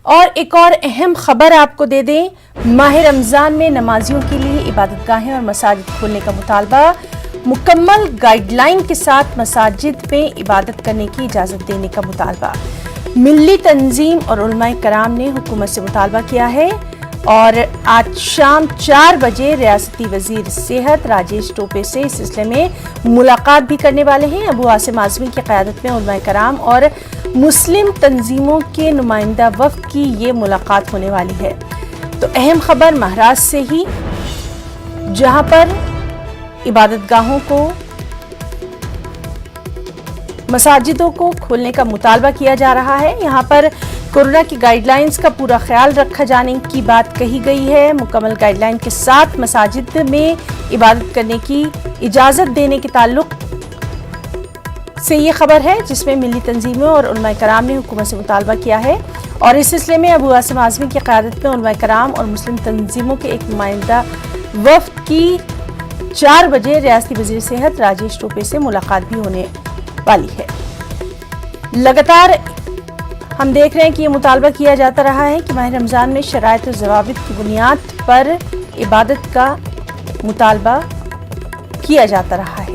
اور ایک اور اہم خبر آپ کو دے دیں، ماہ رمضان میں نمازیوں کے لیے عبادت گاہیں اور مساجد کھولنے کا مطالبہ، مکمل گائیڈ لائن کے ساتھ مساجد میں عبادت کرنے کی اجازت دینے کا مطالبہ۔ ملی تنظیم اور علماء کرام نے حکومت سے مطالبہ کیا ہے اور آج شام 4 بجے ریاستی وزیر صحت راجیش ٹوپے سے اس سلسلے میں ملاقات بھی کرنے والے ہیں۔ ابو عاصم اعظمی کی قیادت میں علماء کرام اور مسلم تنظیموں کے نمائندہ وفد کی یہ ملاقات ہونے والی ہے۔ تو اہم خبر مہاراشٹر سے ہی، جہاں پر عبادت گاہوں کو، مساجدوں کو کھولنے کا مطالبہ کیا جا رہا ہے۔ یہاں پر کورونا کی گائیڈ لائنز کا پورا خیال رکھا جانے کی بات کہی گئی ہے۔ مکمل گائیڈ لائن کے ساتھ مساجد میں عبادت کرنے کی اجازت دینے کے تعلق سے یہ خبر ہے، جس میں ملی تنظیموں اور علماء کرام نے حکومت سے مطالبہ کیا ہے اور اس سلسلے میں ابو عاصم اعظمی کی قیادت میں علماء کرام اور مسلم تنظیموں کے ایک نمائندہ وفد کی 4 بجے ریاستی وزیر صحت راجیش ٹوپے سے ملاقات بھی ہونے والی ہے۔ لگاتار ہم دیکھ رہے ہیں کہ یہ مطالبہ کیا جاتا رہا ہے کہ ماہ رمضان میں شرائط و ضوابط کی بنیاد پر عبادت کا مطالبہ کیا جاتا رہا ہے۔